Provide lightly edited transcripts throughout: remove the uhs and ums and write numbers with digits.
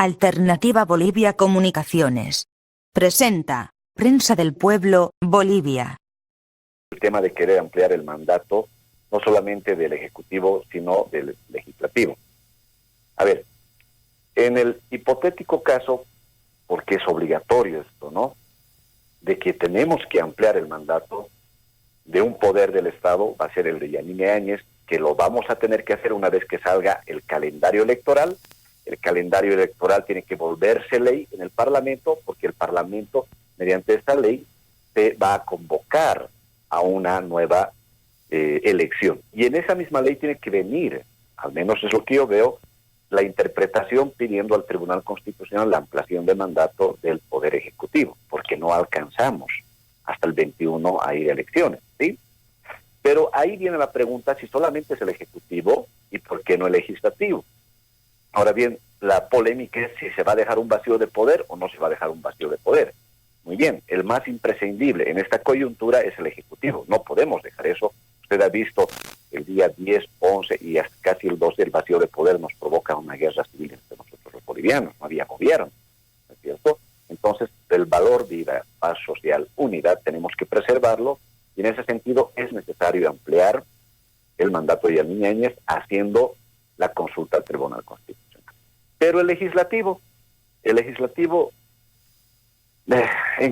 Alternativa Bolivia Comunicaciones. Presenta Prensa del Pueblo, Bolivia. El tema de querer ampliar el mandato, no solamente del Ejecutivo, sino del Legislativo. A ver, en el hipotético caso, porque es obligatorio esto, ¿no?, de que tenemos que ampliar el mandato de un poder del Estado, va a ser el de Yanine Áñez, que lo vamos a tener que hacer una vez que salga el calendario electoral. El calendario electoral tiene que volverse ley en el Parlamento, porque el Parlamento, mediante esta ley, se va a convocar a una nueva elección. Y en esa misma ley tiene que venir, al menos es lo que yo veo, la interpretación pidiendo al Tribunal Constitucional la ampliación de mandato del Poder Ejecutivo, porque no alcanzamos hasta el 21 a ir a elecciones, ¿sí? Pero ahí viene la pregunta si solamente es el Ejecutivo y por qué no el Legislativo. Ahora bien, la polémica es si se va a dejar un vacío de poder o no se va a dejar un vacío de poder. Muy bien, el más imprescindible en esta coyuntura es el Ejecutivo. No podemos dejar eso. Usted ha visto el día 10, 11 y hasta casi el 12 el vacío de poder nos provoca una guerra civil entre nosotros los bolivianos. No había gobierno, ¿no es cierto? Entonces, el valor vida, paz social, unidad, tenemos que preservarlo y en ese sentido es necesario ampliar el mandato de Yanine Áñez haciendo la consulta al Tribunal Constitucional. Pero el legislativo, en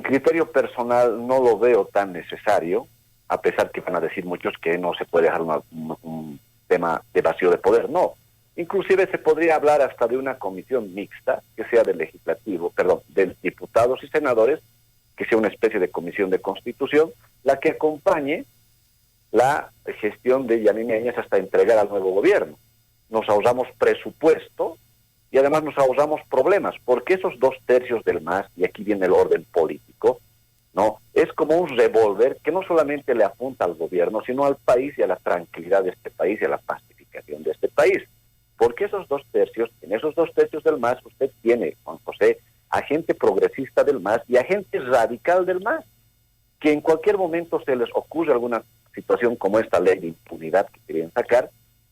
criterio personal no lo veo tan necesario, a pesar que van a decir muchos que no se puede dejar un tema de vacío de poder. No, inclusive se podría hablar hasta de una comisión mixta que sea del legislativo, de diputados y senadores, que sea una especie de comisión de constitución, la que acompañe la gestión de Yanine Áñez hasta entregar al nuevo gobierno. Nos ahorramos presupuesto y además nos ahorramos problemas, porque esos 2/3 del MAS, y aquí viene el orden político, ¿no?, es como un revólver que no solamente le apunta al gobierno, sino al país y a la tranquilidad de este país y a la pacificación de este país. Porque en esos 2/3 del MAS usted tiene, Juan José, a gente progresista del MAS y a gente radical del MAS, que en cualquier momento se les ocurre alguna situación como esta ley de impunidad que querían sacar,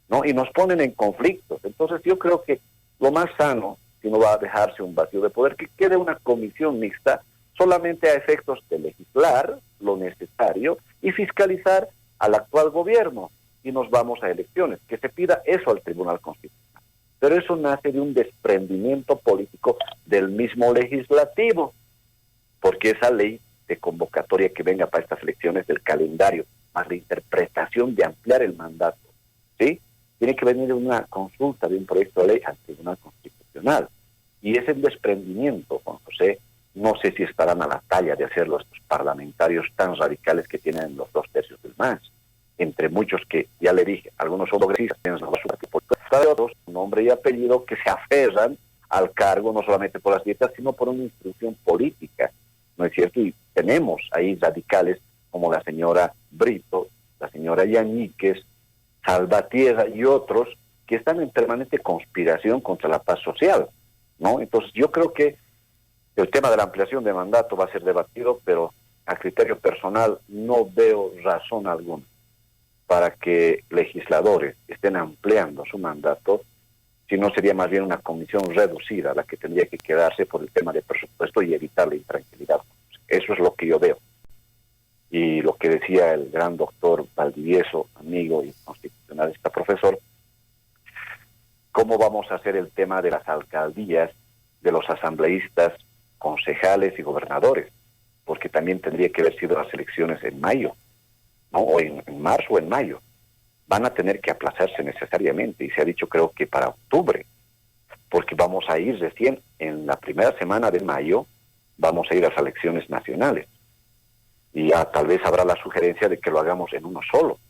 ¿no?, y nos ponen en conflictos. Entonces yo creo que lo más sano, si no va a dejarse un vacío de poder, que quede una comisión mixta solamente a efectos de legislar lo necesario y fiscalizar al actual gobierno, y nos vamos a elecciones, que se pida eso al Tribunal Constitucional. Pero eso nace de un desprendimiento político del mismo legislativo, porque esa ley de convocatoria que venga para estas elecciones del calendario, más la interpretación de ampliar el mandato, ¿sí?, tiene que venir de una consulta de un proyecto de ley al Tribunal Constitucional. Y ese desprendimiento, Juan José, no sé si estarán a la talla de hacerlo estos parlamentarios tan radicales que tienen los 2/3 del MAS. Entre muchos que, ya le dije, algunos son progresistas, tienen su de otros, nombre y apellido, que se aferran al cargo no solamente por las dietas, sino por una instrucción política, ¿no es cierto? Y tenemos ahí radicales como la señora Brito, la señora Yañíquez, Salvatierra y otros que están en permanente conspiración contra la paz social, ¿no? Entonces yo creo que el tema de la ampliación de mandato va a ser debatido, pero a criterio personal no veo razón alguna para que legisladores estén ampliando su mandato, si no sería más bien una comisión reducida la que tendría que quedarse por el tema de presupuesto y evitar la intranquilidad. Eso es lo que yo veo. Y lo que decía el gran doctor Valdivieso, amigo y constitucionalista profesor, ¿cómo vamos a hacer el tema de las alcaldías, de los asambleístas, concejales y gobernadores? Porque también tendría que haber sido las elecciones en mayo, ¿no?, o en marzo o en mayo. Van a tener que aplazarse necesariamente, y se ha dicho creo que para octubre, porque vamos a ir recién en la primera semana de mayo, vamos a ir a las elecciones nacionales. Y ya tal vez habrá la sugerencia de que lo hagamos en uno solo.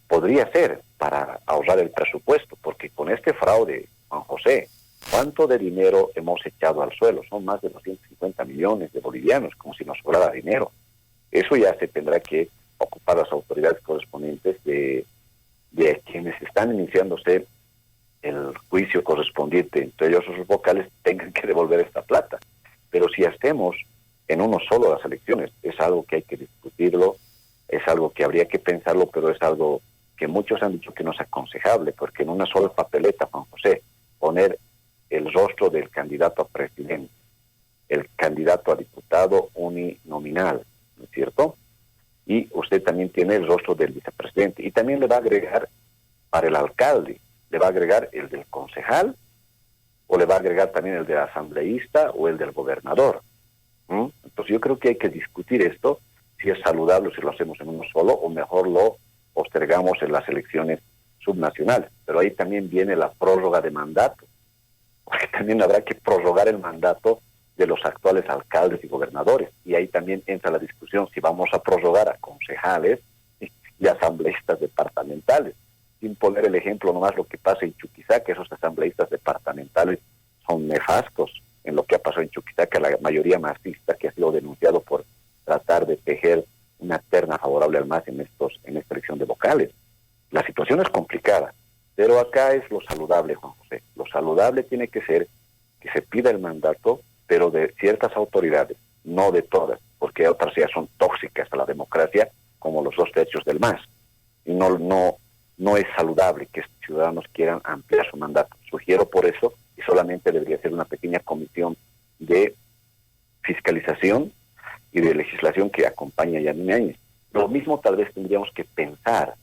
Podría ser para ahorrar el presupuesto, porque con este fraude, Juan José, ¿cuánto de dinero hemos echado al suelo? Son más de 250 millones de bolivianos, como si nos sobrara dinero. Eso ya se tendrá que ocupar las autoridades correspondientes de quienes están iniciándose el juicio correspondiente, entre ellos sus vocales, tengan que devolver esta plata. Pero si hacemos en uno solo las elecciones, es algo que hay que discutirlo, es algo que habría que pensarlo, pero es algo que muchos han dicho que no es aconsejable, porque en una sola papeleta, Juan José, poner el rostro del candidato a presidente, el candidato a diputado uninominal, ¿no es cierto? Y usted también tiene el rostro del vicepresidente. Y también le va a agregar para el alcalde, le va a agregar el del concejal, o le va a agregar también el del asambleísta o el del gobernador. Entonces yo creo que hay que discutir esto, si es saludable, si lo hacemos en uno solo, o mejor lo postergamos en las elecciones subnacionales. Pero ahí también viene la prórroga de mandato, porque también habrá que prorrogar el mandato de los actuales alcaldes y gobernadores. Y ahí también entra la discusión si vamos a prorrogar a concejales y asambleístas departamentales, sin poner el ejemplo nomás lo que pasa en Chuquisaca, que esos asambleístas departamentales son nefastos en lo que ha pasado en Chuquisaca, la mayoría masista que ha sido denunciado por tratar de tejer una terna favorable al MAS en esta elección de vocales. La situación es complicada, pero acá es lo saludable, Juan José. Lo saludable tiene que ser que se pida el mandato, pero de ciertas autoridades, no de todas, porque otras ya son tóxicas a la democracia, como los 2/3 del MAS. Y no es saludable que ciudadanos quieran ampliar su mandato. Sugiero por eso, y solamente debería ser una pequeña comisión de fiscalización y de legislación que acompañe a Yanine Áñez. Lo mismo tal vez tendríamos que pensar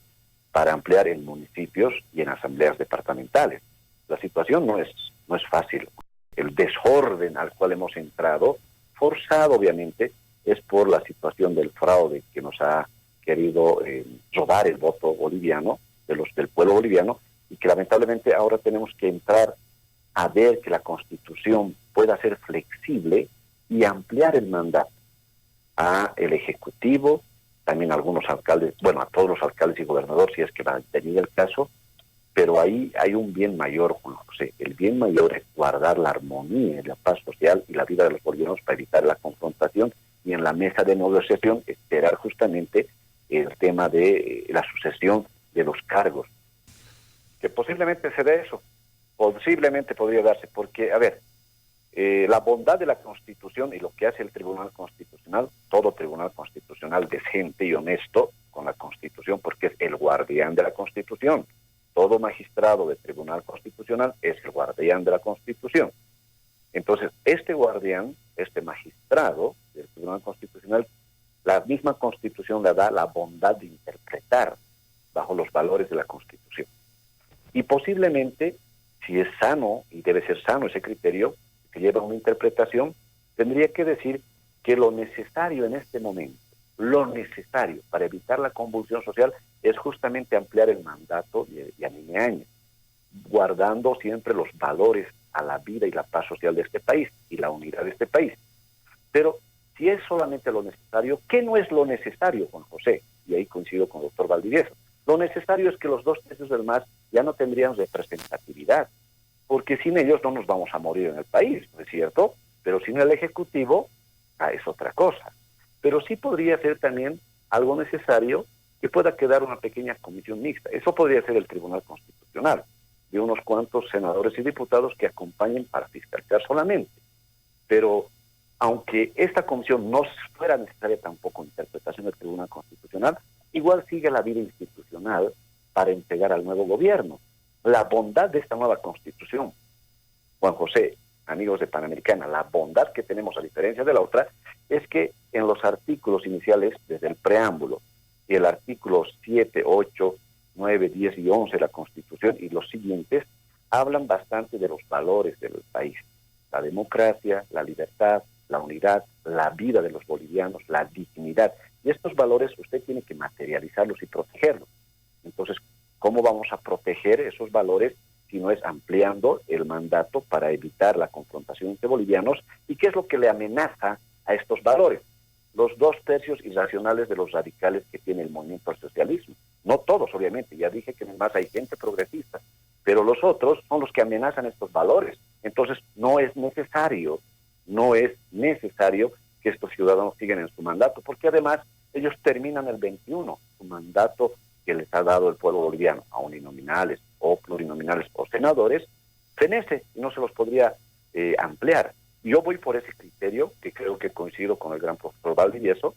para ampliar en municipios y en asambleas departamentales. La situación no es fácil. El desorden al cual hemos entrado, forzado obviamente, es por la situación del fraude que nos ha querido robar el voto boliviano, del pueblo boliviano, y que lamentablemente ahora tenemos que entrar a ver que la Constitución pueda ser flexible y ampliar el mandato a el Ejecutivo, también a algunos alcaldes, bueno, a todos los alcaldes y gobernadores, si es que va a tener el caso, pero ahí hay un bien mayor, Juan José. El bien mayor es guardar la armonía y la paz social y la vida de los bolivianos para evitar la confrontación, y en la mesa de negociación esperar justamente el tema de la sucesión de los cargos. Que posiblemente se dé eso, posiblemente podría darse, porque, a ver, la bondad de la Constitución y lo que hace el Tribunal Constitucional, todo Tribunal Constitucional decente y honesto con la Constitución, porque es el guardián de la Constitución. Todo magistrado del Tribunal Constitucional es el guardián de la Constitución. Entonces, este guardián, este magistrado del Tribunal Constitucional, la misma Constitución le da la bondad de interpretar bajo los valores de la Constitución. Y posiblemente, si es sano, y debe ser sano ese criterio, que lleva una interpretación, tendría que decir que lo necesario en este momento, lo necesario para evitar la convulsión social es justamente ampliar el mandato de Yanine Áñez, guardando siempre los valores a la vida y la paz social de este país y la unidad de este país. Pero si es solamente lo necesario, ¿qué no es lo necesario, Juan José? Y ahí coincido con el doctor Valdivieso. Lo necesario es que los 2/3 del MAS ya no tendrían representatividad, porque sin ellos no nos vamos a morir en el país, ¿no es cierto? Pero sin el Ejecutivo, es otra cosa. Pero sí podría ser también algo necesario que pueda quedar una pequeña comisión mixta. Eso podría ser el Tribunal Constitucional, de unos cuantos senadores y diputados que acompañen para fiscalizar solamente. Pero aunque esta comisión no fuera necesaria tampoco en interpretación del Tribunal Constitucional, igual sigue la vida institucional para entregar al nuevo gobierno. La bondad de esta nueva Constitución, Juan José, amigos de Panamericana, la bondad que tenemos a diferencia de la otra, es que en los artículos iniciales, desde el preámbulo, y el artículo 7, 8, 9, 10 y 11 de la Constitución y los siguientes, hablan bastante de los valores del país. La democracia, la libertad, la unidad, la vida de los bolivianos, la dignidad. Y estos valores usted tiene que materializarlos y protegerlos. Entonces, ¿cómo vamos a proteger esos valores si no es ampliando el mandato para evitar la confrontación entre bolivianos? ¿Y qué es lo que le amenaza a estos valores? Los 2/3 irracionales de los radicales que tiene el movimiento al socialismo. No todos, obviamente, ya dije que además hay gente progresista, pero los otros son los que amenazan estos valores. Entonces, no es necesario que estos ciudadanos sigan en su mandato, porque además ellos terminan el 21, su mandato que les ha dado el pueblo boliviano, a uninominales o plurinominales o senadores, fenece y no se los podría ampliar. Yo voy por ese criterio, que creo que coincido con el gran profesor Valdivieso,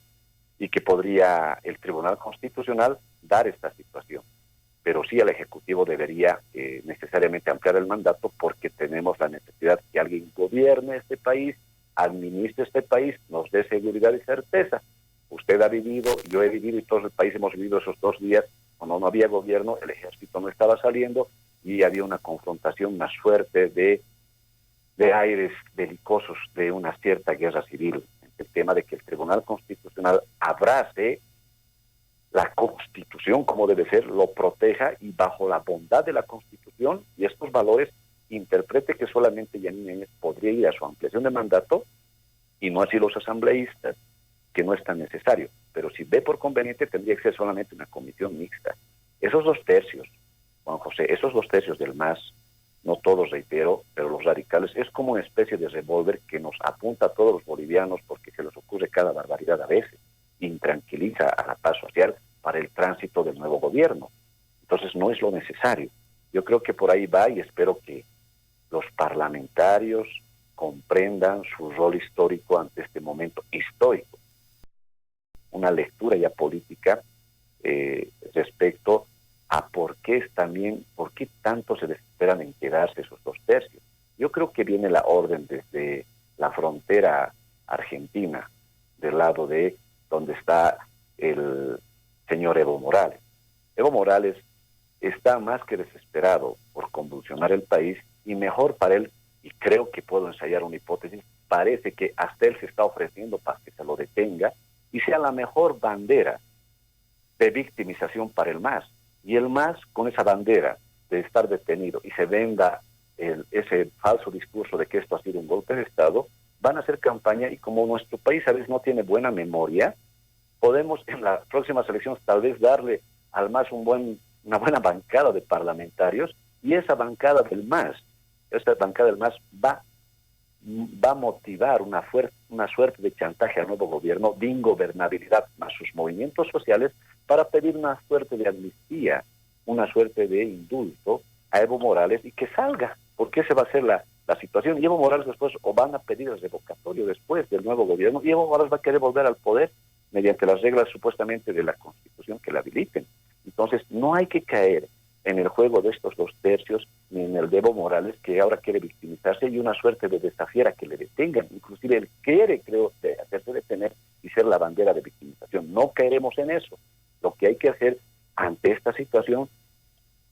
y que podría el Tribunal Constitucional dar esta situación. pero sí el Ejecutivo debería necesariamente ampliar el mandato, porque tenemos la necesidad que alguien gobierne este país, administre este país, nos dé seguridad y certeza. Usted ha vivido, yo he vivido y todo el país hemos vivido esos 2 días cuando no había gobierno, el ejército no estaba saliendo y había una confrontación, una suerte de aires belicosos de una cierta guerra civil. El tema de que el Tribunal Constitucional abrace la Constitución como debe ser, lo proteja y bajo la bondad de la Constitución y estos valores interprete que solamente Yanine Áñez podría ir a su ampliación de mandato y no así los asambleístas, que no es tan necesario. Pero si ve por conveniente, tendría que ser solamente una comisión mixta. Esos 2 tercios, Juan José, esos 2 tercios del MAS, no todos, reitero, pero los radicales, es como una especie de revólver que nos apunta a todos los bolivianos porque se les ocurre cada barbaridad a veces, intranquiliza a la paz social para el tránsito del nuevo gobierno. Entonces no es lo necesario. Yo creo que por ahí va y espero que los parlamentarios comprendan su rol histórico ante este momento histórico. Una lectura ya política respecto a por qué tanto se desesperan en quedarse esos 2 tercios. Yo creo que viene la orden desde la frontera argentina, del lado de donde está el señor Evo Morales. Evo Morales está más que desesperado por convulsionar el país y mejor para él, y creo que puedo ensayar una hipótesis, parece que hasta él se está ofreciendo para que se lo detenga y sea la mejor bandera de victimización para el MAS. Y el MAS, con esa bandera de estar detenido y se venda ese falso discurso de que esto ha sido un golpe de Estado, van a hacer campaña y como nuestro país a veces no tiene buena memoria, podemos en las próximas elecciones tal vez darle al MAS una buena bancada de parlamentarios y esa bancada del MAS va a motivar una suerte de chantaje al nuevo gobierno de ingobernabilidad más sus movimientos sociales para pedir una suerte de amnistía, una suerte de indulto a Evo Morales y que salga, porque esa va a ser la situación. Y Evo Morales después, o van a pedir el revocatorio después del nuevo gobierno, y Evo Morales va a querer volver al poder mediante las reglas supuestamente de la Constitución que la habiliten. Entonces, no hay que caer en el juego de estos 2 tercios, ni en el de Evo Morales, que ahora quiere victimizarse y una suerte de desafiar a que le detengan. Inclusive él quiere, creo, hacerse detener y ser la bandera de victimización. No caeremos en eso. Lo que hay que hacer ante esta situación,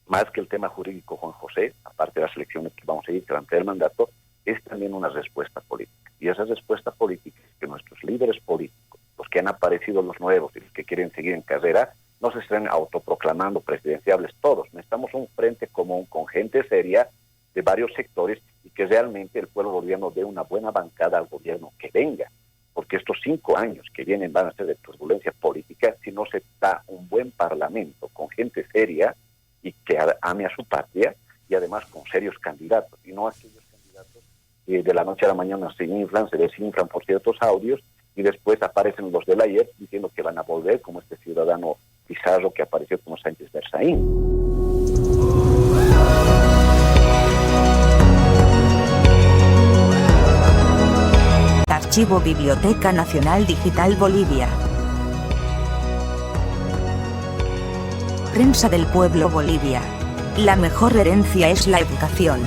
más que el tema jurídico, Juan José, aparte de las elecciones que vamos a ir durante el mandato, es también una respuesta política. Y esa respuesta política es que nuestros líderes políticos, los que han aparecido los nuevos y los que quieren seguir en carrera, no se estén autoproclamando presidenciables todos. Necesitamos un frente común con gente seria de varios sectores y que realmente el pueblo boliviano dé una buena bancada al gobierno que venga. Porque estos 5 años que vienen van a ser de turbulencia política si no se da un buen parlamento con gente seria y que ame a su patria y además con serios candidatos y no aquellos candidatos que de la noche a la mañana se desinflan por ciertos audios y después aparecen los del ayer diciendo que van a volver, como este ciudadano Pizarro que apareció como Sánchez Berzaín. Archivo Biblioteca Nacional Digital Bolivia. Prensa del Pueblo Bolivia. La mejor herencia es la educación.